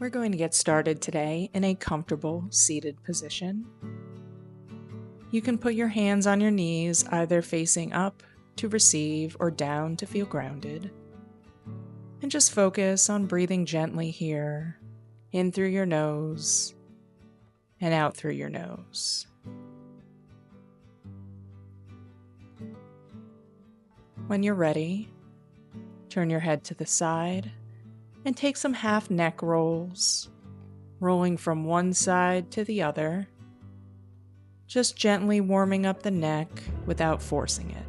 We're going to get started today in a comfortable seated position. You can put your hands on your knees, either facing up to receive or down to feel grounded. And just focus on breathing gently here, in through your nose and out through your nose. When you're ready, turn your head to the side and take some half neck rolls, rolling from one side to the other, just gently warming up the neck without forcing it.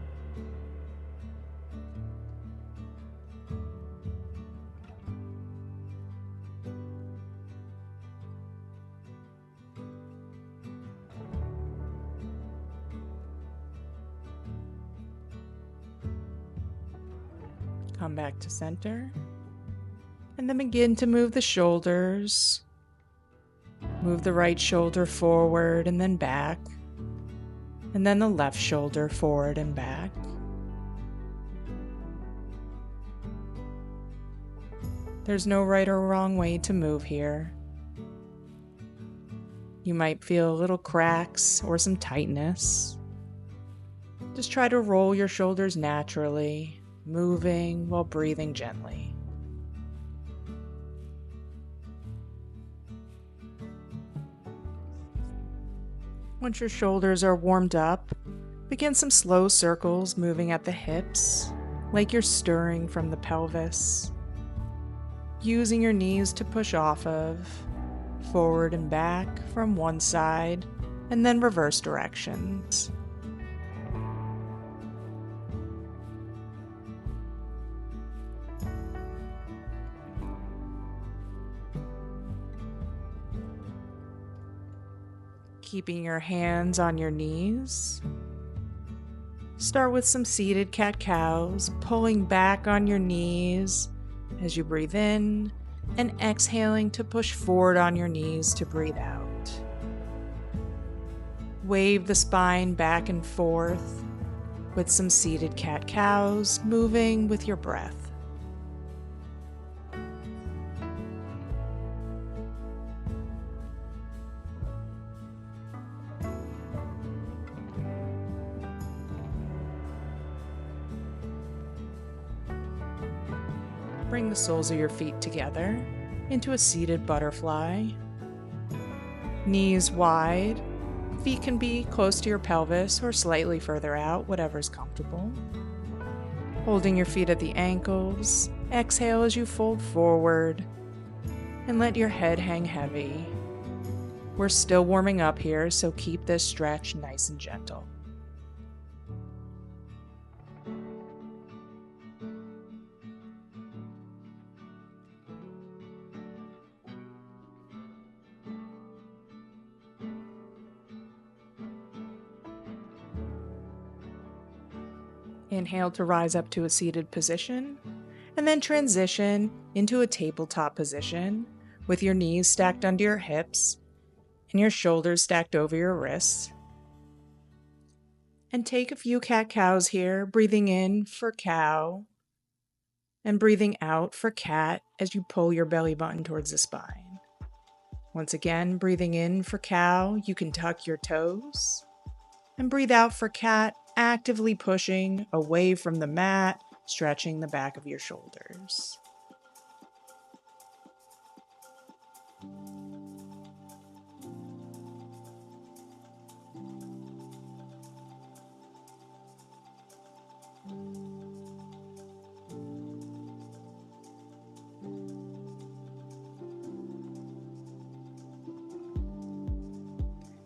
Come back to center, and then begin to move the shoulders. Move the right shoulder forward and then back, and then the left shoulder forward and back. There's no right or wrong way to move here. You might feel a little cracks or some tightness. Just try to roll your shoulders naturally, moving while breathing gently. Once your shoulders are warmed up, begin some slow circles moving at the hips, like you're stirring from the pelvis. Using your knees to push off of, forward and back from one side, and then reverse directions. Keeping your hands on your knees. Start with some seated cat-cows, pulling back on your knees as you breathe in, and exhaling to push forward on your knees to breathe out. Wave the spine back and forth with some seated cat-cows, moving with your breath. Bring the soles of your feet together into a seated butterfly. Knees wide, feet can be close to your pelvis or slightly further out, whatever's comfortable. Holding your feet at the ankles, exhale as you fold forward and let your head hang heavy. We're still warming up here, so keep this stretch nice and gentle. Inhale to rise up to a seated position, and then transition into a tabletop position with your knees stacked under your hips and your shoulders stacked over your wrists. And take a few cat-cows here, breathing in for cow and breathing out for cat as you pull your belly button towards the spine. Once again, breathing in for cow, you can tuck your toes, and breathe out for cat, actively pushing away from the mat, stretching the back of your shoulders.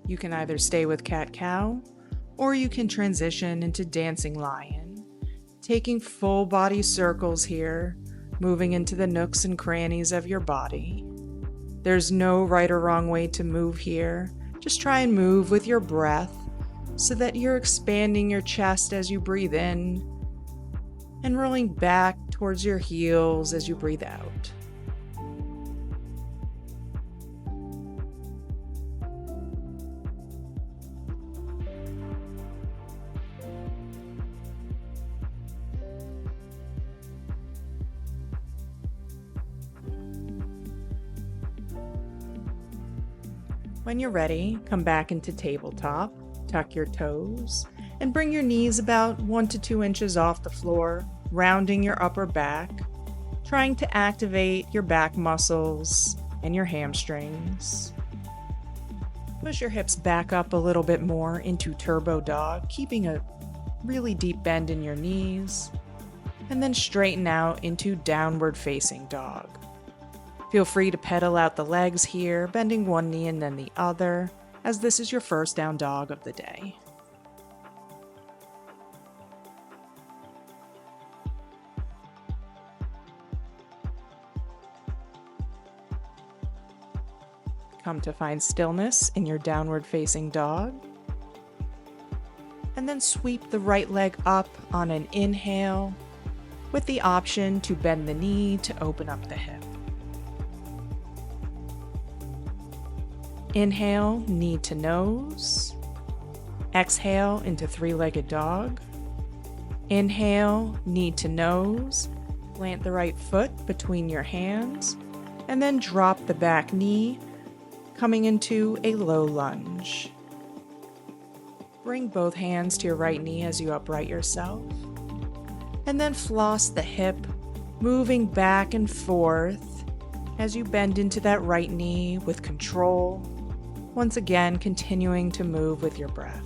You can either stay with cat-cow, or you can transition into dancing lion, taking full body circles here, moving into the nooks and crannies of your body. There's no right or wrong way to move here. Just try and move with your breath so that you're expanding your chest as you breathe in and rolling back towards your heels as you breathe out. When you're ready, come back into tabletop, tuck your toes, and bring your knees about 1 to 2 inches off the floor, rounding your upper back, trying to activate your back muscles and your hamstrings. Push your hips back up a little bit more into turbo dog, keeping a really deep bend in your knees, and then straighten out into downward facing dog. Feel free to pedal out the legs here, bending one knee and then the other, as this is your first down dog of the day. Come to find stillness in your downward facing dog. And then sweep the right leg up on an inhale with the option to bend the knee to open up the hip. Inhale, knee to nose. Exhale into three-legged dog. Inhale, knee to nose. Plant the right foot between your hands, and then drop the back knee, coming into a low lunge. Bring both hands to your right knee as you upright yourself, and then floss the hip, moving back and forth as you bend into that right knee with control, once again continuing to move with your breath.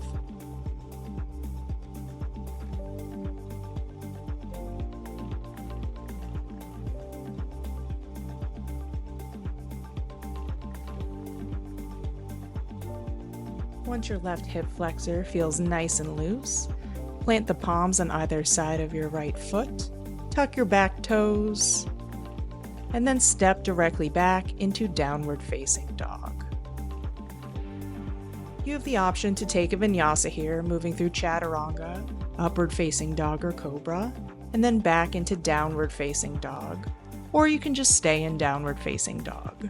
Once your left hip flexor feels nice and loose, plant the palms on either side of your right foot, tuck your back toes, and then step directly back into downward facing dog. You have the option to take a vinyasa here, moving through chaturanga, upward facing dog or cobra, and then back into downward facing dog, or you can just stay in downward facing dog.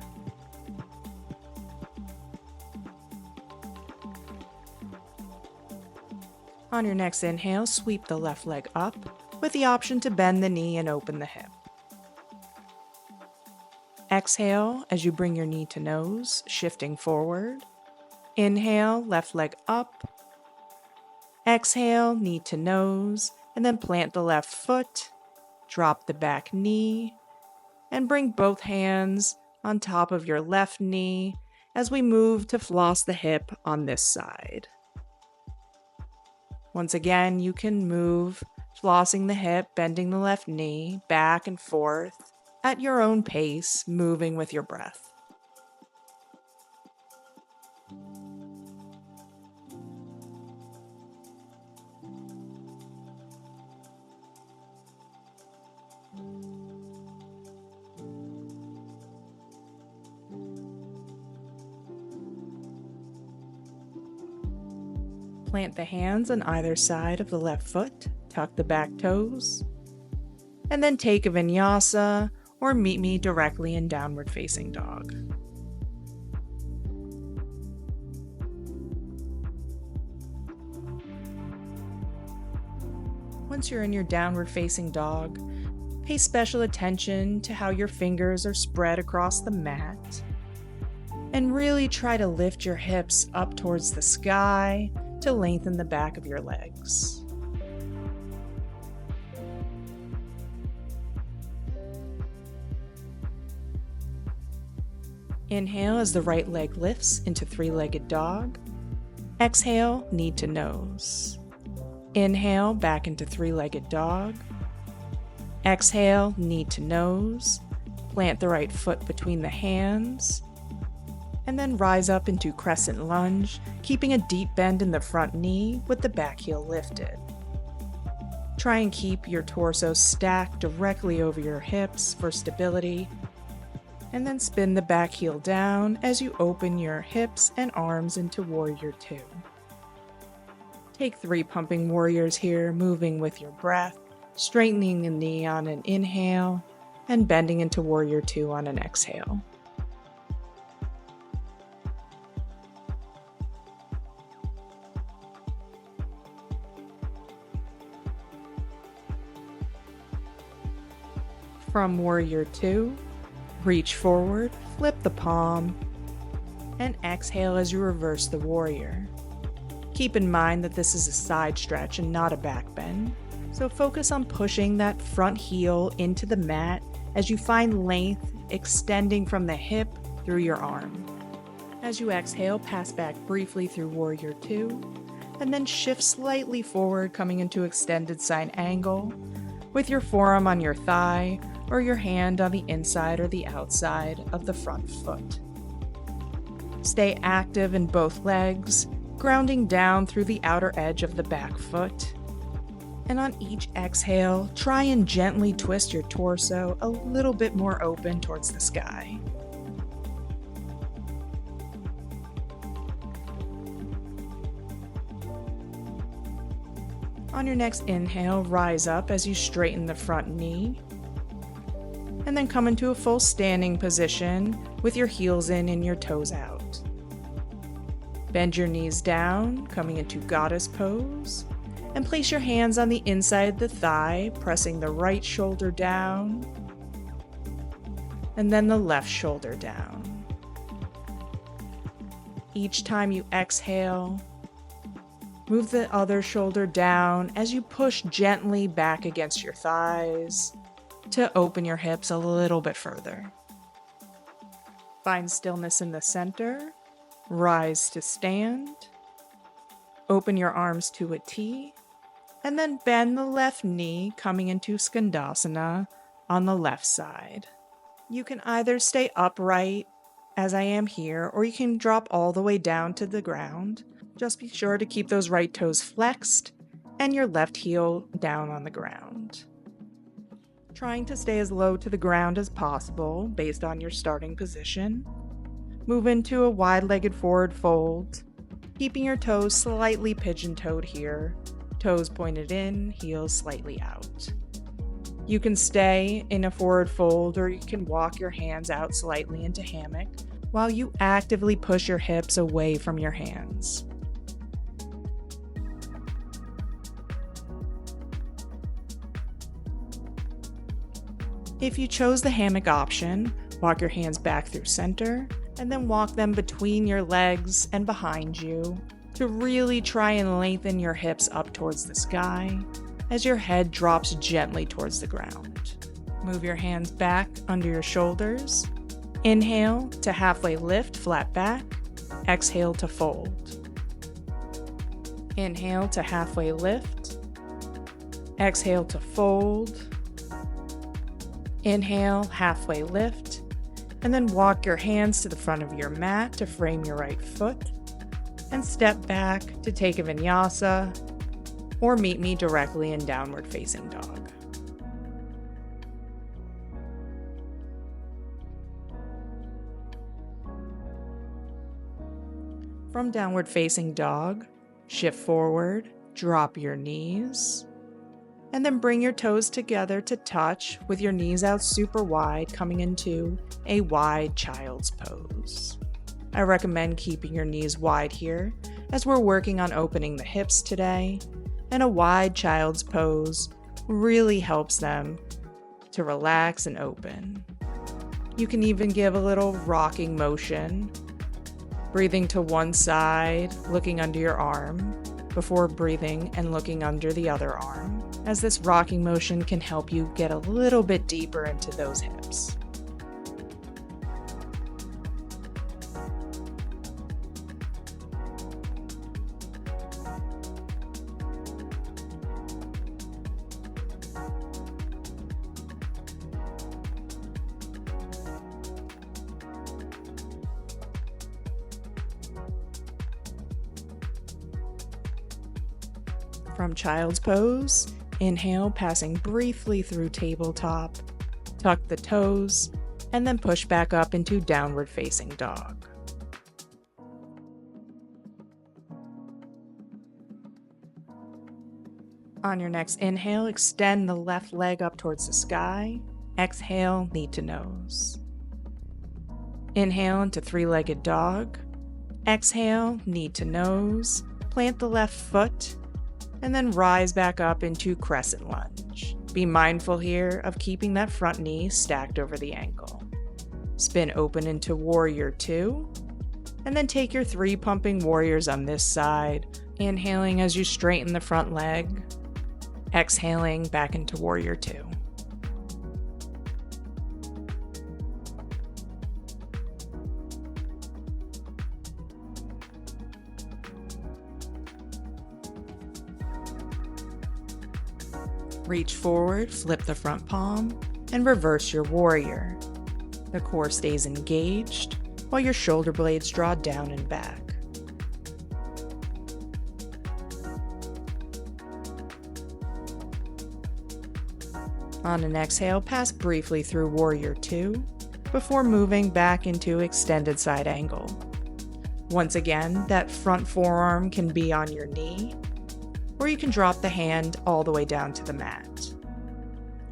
On your next inhale, sweep the left leg up with the option to bend the knee and open the hip. Exhale as you bring your knee to nose, shifting forward. Inhale, left leg up. Exhale, knee to nose, and then plant the left foot, drop the back knee, and bring both hands on top of your left knee as we move to floss the hip on this side. Once again, you can move, flossing the hip, bending the left knee, back and forth at your own pace, moving with your breath. Plant the hands on either side of the left foot, tuck the back toes, and then take a vinyasa or meet me directly in downward facing dog. Once you're in your downward facing dog, pay special attention to how your fingers are spread across the mat, and really try to lift your hips up towards the sky to lengthen the back of your legs. Inhale as the right leg lifts into three-legged dog. Exhale, knee to nose. Inhale, back into three-legged dog. Exhale, knee to nose. Plant the right foot between the hands, and then rise up into crescent lunge, keeping a deep bend in the front knee with the back heel lifted. Try and keep your torso stacked directly over your hips for stability, and then spin the back heel down as you open your hips and arms into Warrior 2. Take 3 pumping warriors here, moving with your breath, straightening the knee on an inhale, and bending into Warrior 2 on an exhale. From Warrior 2, reach forward, flip the palm, and exhale as you reverse the warrior. Keep in mind that this is a side stretch and not a back bend, so focus on pushing that front heel into the mat as you find length extending from the hip through your arm. As you exhale, pass back briefly through Warrior 2, and then shift slightly forward, coming into extended side angle, with your forearm on your thigh or your hand on the inside or the outside of the front foot. Stay active in both legs, grounding down through the outer edge of the back foot. And on each exhale, try and gently twist your torso a little bit more open towards the sky. On your next inhale, rise up as you straighten the front knee, and then come into a full standing position with your heels in and your toes out. Bend your knees down, coming into goddess pose, and place your hands on the inside of the thigh, pressing the right shoulder down, and then the left shoulder down. Each time you exhale, move the other shoulder down as you push gently back against your thighs to open your hips a little bit further. Find stillness in the center, rise to stand, open your arms to a T, and then bend the left knee, coming into Skandasana on the left side. You can either stay upright, as I am here, or you can drop all the way down to the ground. Just be sure to keep those right toes flexed and your left heel down on the ground. Trying to stay as low to the ground as possible based on your starting position. Move into a wide-legged forward fold, keeping your toes slightly pigeon-toed here, toes pointed in, heels slightly out. You can stay in a forward fold, or you can walk your hands out slightly into hammock while you actively push your hips away from your hands. If you chose the hammock option, walk your hands back through center, and then walk them between your legs and behind you to really try and lengthen your hips up towards the sky as your head drops gently towards the ground. Move your hands back under your shoulders. Inhale to halfway lift, flat back. Exhale to fold. Inhale to halfway lift. Exhale to fold. Inhale, halfway lift, and then walk your hands to the front of your mat to frame your right foot, and step back to take a vinyasa, or meet me directly in downward facing dog. From downward facing dog, shift forward, drop your knees, and then bring your toes together to touch with your knees out super wide, coming into a wide child's pose. I recommend keeping your knees wide here as we're working on opening the hips today, and a wide child's pose really helps them to relax and open. You can even give a little rocking motion, breathing to one side, looking under your arm, before breathing and looking under the other arm, as this rocking motion can help you get a little bit deeper into those hips. From child's pose, inhale, passing briefly through tabletop, tuck the toes, and then push back up into downward facing dog. On your next inhale, extend the left leg up towards the sky. Exhale, knee to nose. Inhale into three-legged dog. Exhale, knee to nose. Plant the left foot, and then rise back up into crescent lunge. Be mindful here of keeping that front knee stacked over the ankle. Spin open into Warrior 2, And then take your 3 pumping warriors on this side, inhaling as you straighten the front leg, exhaling back into warrior 2. Reach forward, flip the front palm, and reverse your warrior. The core stays engaged while your shoulder blades draw down and back. On an exhale, pass briefly through warrior 2 before moving back into extended side angle. Once again, that front forearm can be on your knee, or you can drop the hand all the way down to the mat.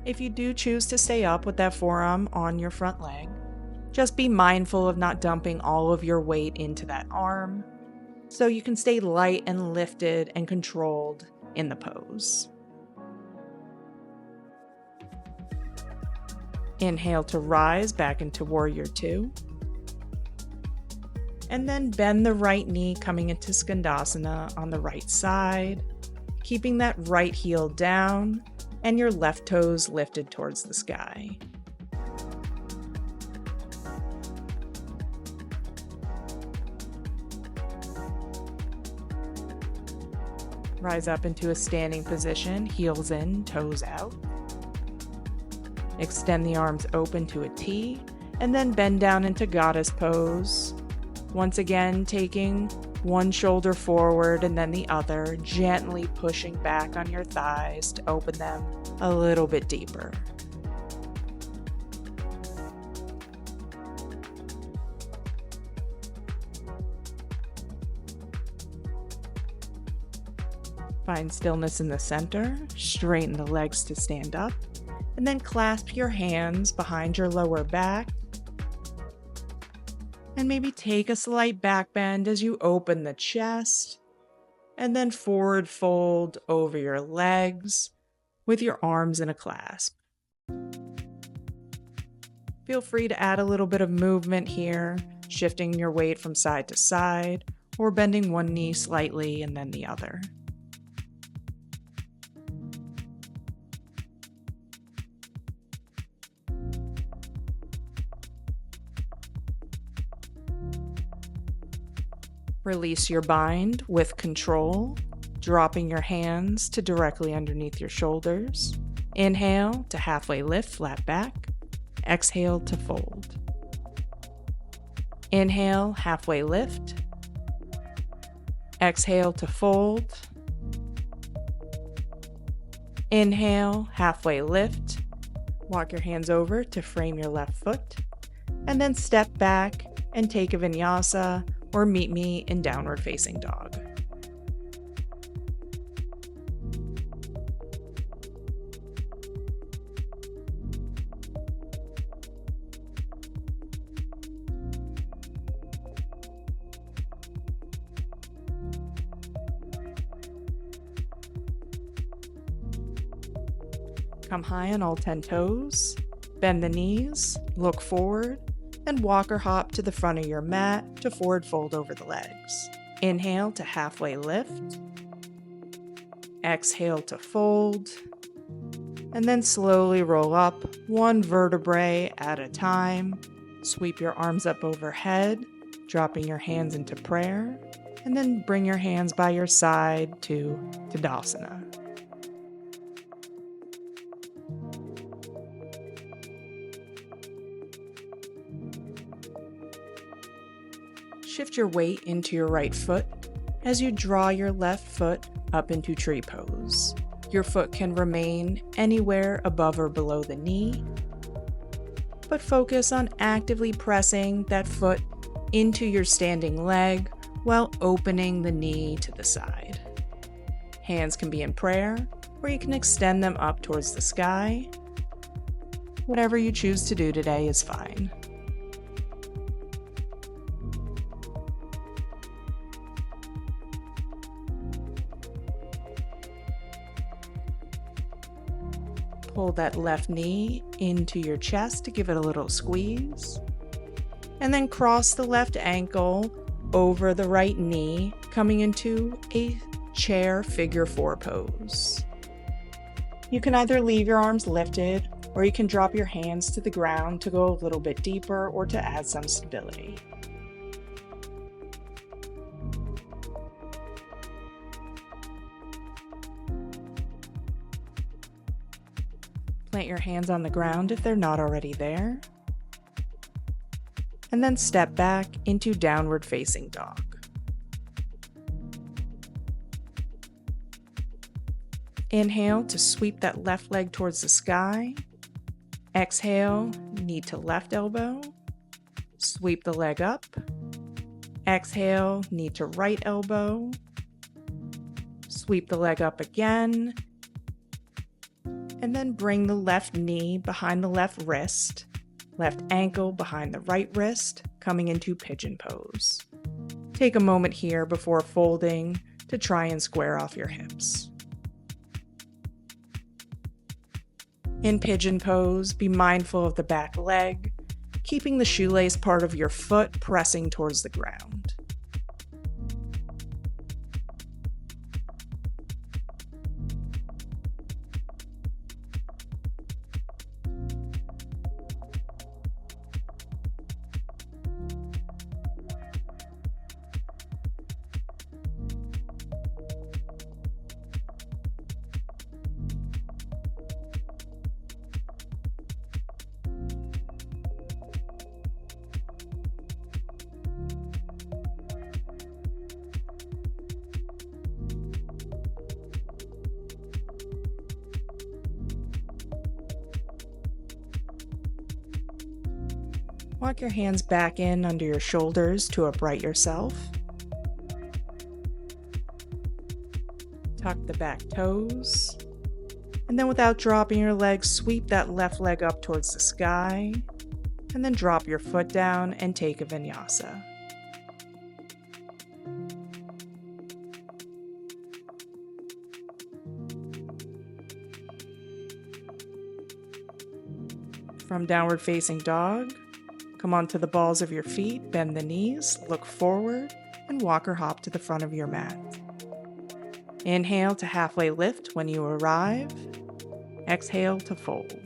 If you do choose to stay up with that forearm on your front leg, just be mindful of not dumping all of your weight into that arm, so you can stay light and lifted and controlled in the pose. Inhale to rise back into warrior 2. And then bend the right knee coming into Skandasana on the right side, keeping that right heel down and your left toes lifted towards the sky. Rise up into a standing position, heels in, toes out. Extend the arms open to a T, and then bend down into goddess pose. Once again, taking one shoulder forward and then the other, gently pushing back on your thighs to open them a little bit deeper. Find stillness in the center, straighten the legs to stand up, and then clasp your hands behind your lower back. And maybe take a slight back bend as you open the chest, and then forward fold over your legs with your arms in a clasp. Feel free to add a little bit of movement here, shifting your weight from side to side, or bending one knee slightly and then the other. Release your bind with control, dropping your hands to directly underneath your shoulders. Inhale to halfway lift, flat back. Exhale to fold. Inhale, halfway lift. Exhale to fold. Inhale, halfway lift. Walk your hands over to frame your left foot. And then step back and take a vinyasa or meet me in downward facing dog. Come high on all 10 toes, bend the knees, look forward, and walk or hop to the front of your mat to forward fold over the legs. Inhale to halfway lift. Exhale to fold. And then slowly roll up one vertebrae at a time. Sweep your arms up overhead, dropping your hands into prayer, and then bring your hands by your side to Tadasana. Shift your weight into your right foot as you draw your left foot up into tree pose. Your foot can remain anywhere above or below the knee, but focus on actively pressing that foot into your standing leg while opening the knee to the side. Hands can be in prayer, or you can extend them up towards the sky. Whatever you choose to do today is fine. Pull that left knee into your chest to give it a little squeeze. And then cross the left ankle, over the right knee, coming into a chair figure 4 pose. You can either leave your arms lifted, or you can drop your hands to the ground to go a little bit deeper or to add some stability. Plant your hands on the ground if they're not already there, and then step back into downward facing dog. Inhale to sweep that left leg towards the sky. Exhale, knee to left elbow. Sweep the leg up. Exhale, knee to right elbow. Sweep the leg up again. And then bring the left knee behind the left wrist, left ankle behind the right wrist, coming into pigeon pose. Take a moment here before folding to try and square off your hips. In pigeon pose, be mindful of the back leg, keeping the shoelace part of your foot pressing towards the ground. Walk your hands back in under your shoulders to upright yourself. Tuck the back toes. And then without dropping your legs, sweep that left leg up towards the sky. And then drop your foot down and take a vinyasa. From downward facing dog, come onto the balls of your feet, bend the knees, look forward, and walk or hop to the front of your mat. Inhale to halfway lift when you arrive. Exhale to fold.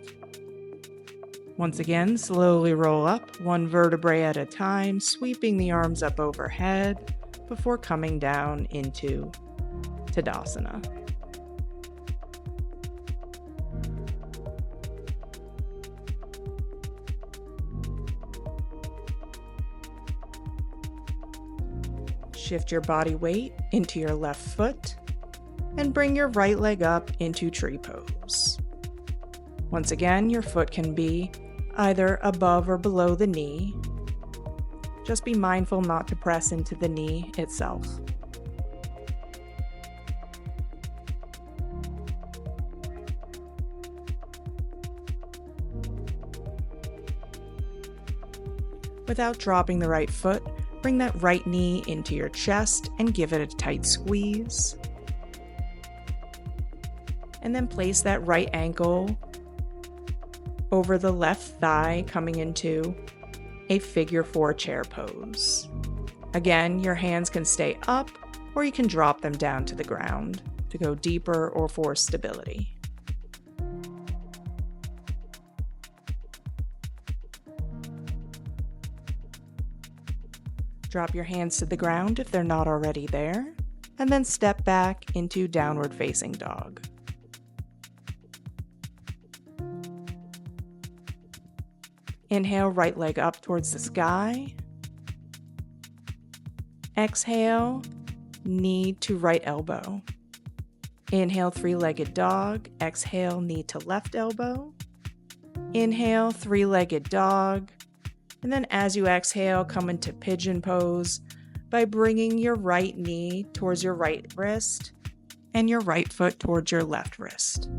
Once again, slowly roll up, one vertebrae at a time, sweeping the arms up overhead before coming down into Tadasana. Shift your body weight into your left foot and bring your right leg up into tree pose. Once again, your foot can be either above or below the knee. Just be mindful not to press into the knee itself. Without dropping the right foot, bring that right knee into your chest and give it a tight squeeze. And then place that right ankle over the left thigh, coming into a figure 4 chair pose. Again, your hands can stay up or you can drop them down to the ground to go deeper or for stability. Drop your hands to the ground if they're not already there, and then step back into downward facing dog. Inhale, right leg up towards the sky. Exhale, knee to right elbow. Inhale, three-legged dog. Exhale, knee to left elbow. Inhale, three-legged dog. And then as you exhale, come into pigeon pose by bringing your right knee towards your right wrist and your right foot towards your left wrist.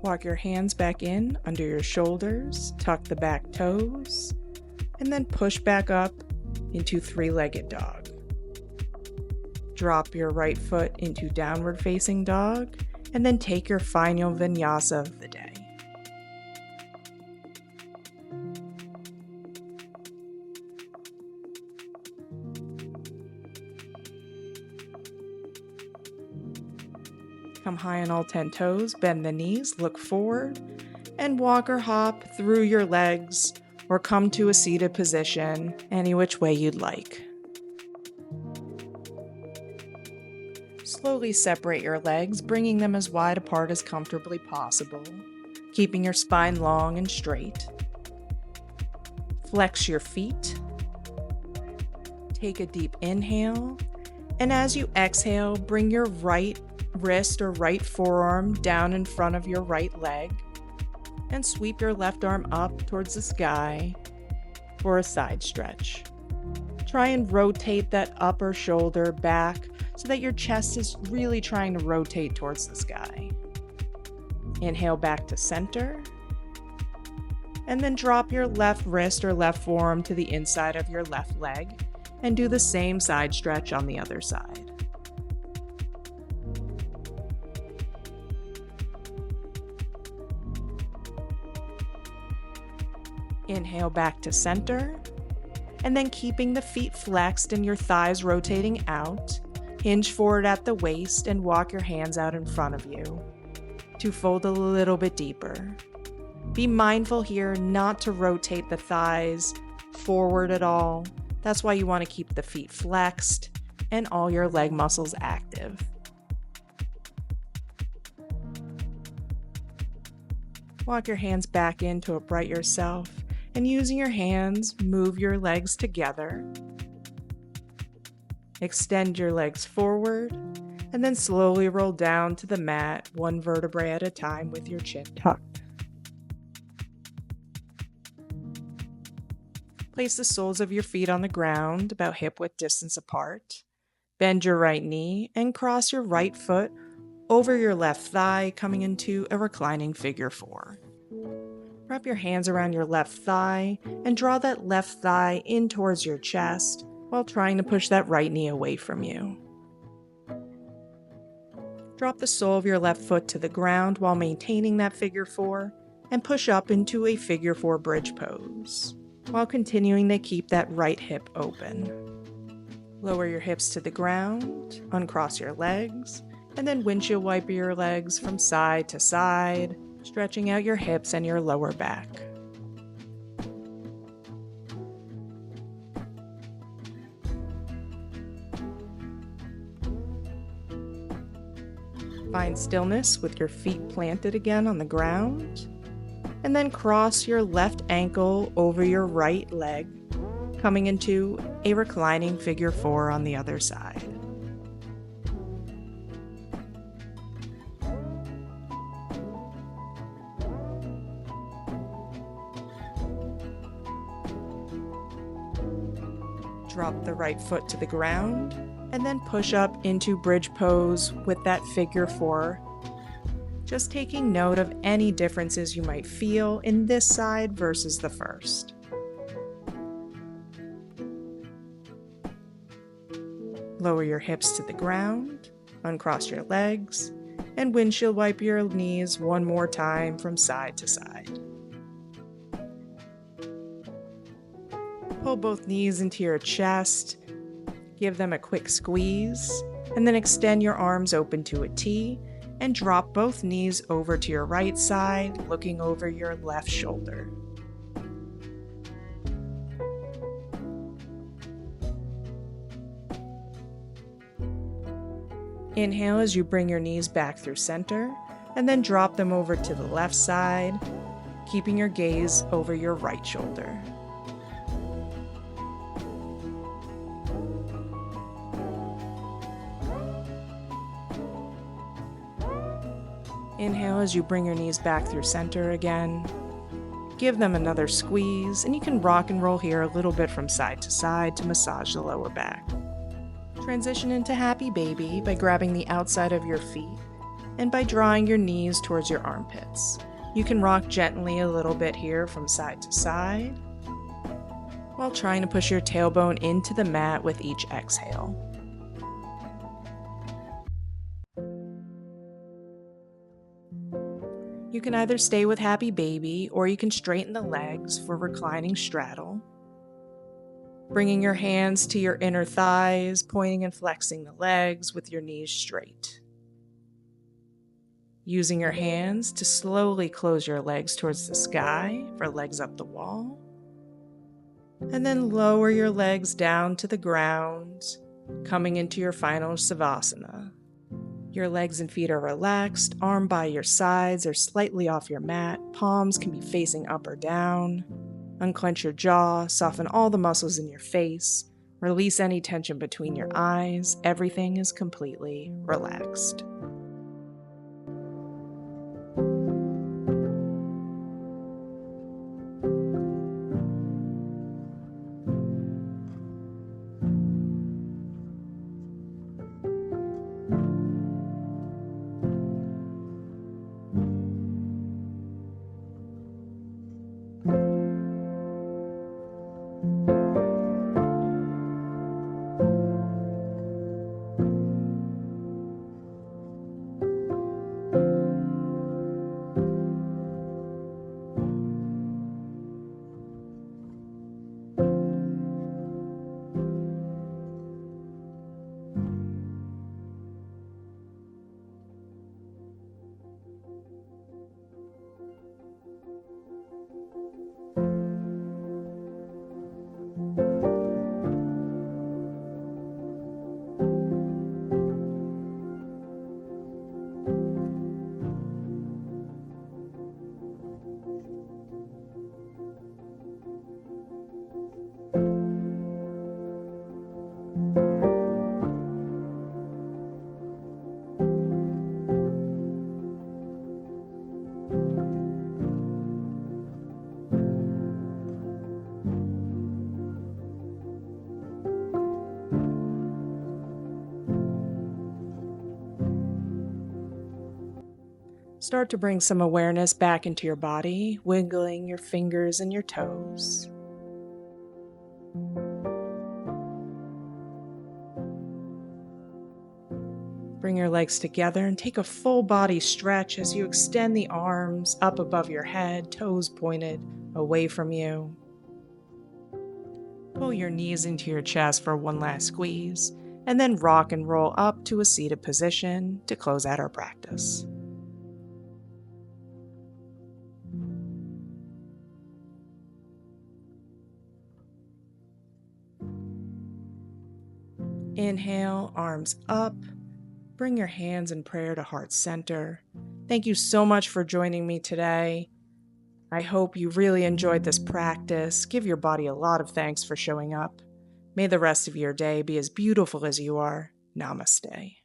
Walk your hands back in under your shoulders, tuck the back toes, and then push back up into three-legged dog. Drop your right foot into downward facing dog, and then take your final vinyasa of the day. Come high on all 10 toes, bend the knees, look forward, and walk or hop through your legs or come to a seated position any which way you'd like. Slowly separate your legs, bringing them as wide apart as comfortably possible, keeping your spine long and straight. Flex your feet. Take a deep inhale, and as you exhale, bring your right wrist or right forearm down in front of your right leg and sweep your left arm up towards the sky for a side stretch. Try and rotate that upper shoulder back so that your chest is really trying to rotate towards the sky. Inhale back to center, and then drop your left wrist or left forearm to the inside of your left leg and do the same side stretch on the other side. Inhale back to center, and then keeping the feet flexed and your thighs rotating out, hinge forward at the waist and walk your hands out in front of you to fold a little bit deeper. Be mindful here not to rotate the thighs forward at all. That's why you want to keep the feet flexed and all your leg muscles active. Walk your hands back in to upright yourself, and using your hands, move your legs together. Extend your legs forward, and then slowly roll down to the mat, one vertebrae at a time with your chin tucked. Place the soles of your feet on the ground, about hip-width distance apart. Bend your right knee and cross your right foot over your left thigh, coming into a reclining figure four. Wrap your hands around your left thigh and draw that left thigh in towards your chest while trying to push that right knee away from you. Drop the sole of your left foot to the ground while maintaining that figure four and push up into a figure four bridge pose while continuing to keep that right hip open. Lower your hips to the ground, uncross your legs, and then windshield wiper your legs from side to side, stretching out your hips and your lower back. Find stillness with your feet planted again on the ground, and then cross your left ankle over your right leg, coming into a reclining figure four on the other side. Drop the right foot to the ground, and then push up into bridge pose with that figure four. Just taking note of any differences you might feel in this side versus the first. Lower your hips to the ground, uncross your legs, and windshield wipe your knees one more time from side to side. Pull both knees into your chest, give them a quick squeeze, and then extend your arms open to a T and drop both knees over to your right side, looking over your left shoulder. Inhale as you bring your knees back through center, and then drop them over to the left side, keeping your gaze over your right shoulder. Inhale as you bring your knees back through center again. Give them another squeeze, and you can rock and roll here a little bit from side to side to massage the lower back. Transition into Happy Baby by grabbing the outside of your feet and by drawing your knees towards your armpits. You can rock gently a little bit here from side to side, while trying to push your tailbone into the mat with each exhale. You can either stay with Happy Baby, or you can straighten the legs for reclining straddle. Bringing your hands to your inner thighs, pointing and flexing the legs with your knees straight. Using your hands to slowly close your legs towards the sky for legs up the wall. And then lower your legs down to the ground, coming into your final Savasana. Your legs and feet are relaxed, arm by your sides or slightly off your mat, palms can be facing up or down. Unclench your jaw, soften all the muscles in your face, release any tension between your eyes, everything is completely relaxed. Start to bring some awareness back into your body, wiggling your fingers and your toes. Bring your legs together and take a full body stretch as you extend the arms up above your head, toes pointed away from you. Pull your knees into your chest for one last squeeze, and then rock and roll up to a seated position to close out our practice. Inhale, arms up. Bring your hands in prayer to heart center. Thank you so much for joining me today. I hope you really enjoyed this practice. Give your body a lot of thanks for showing up. May the rest of your day be as beautiful as you are. Namaste.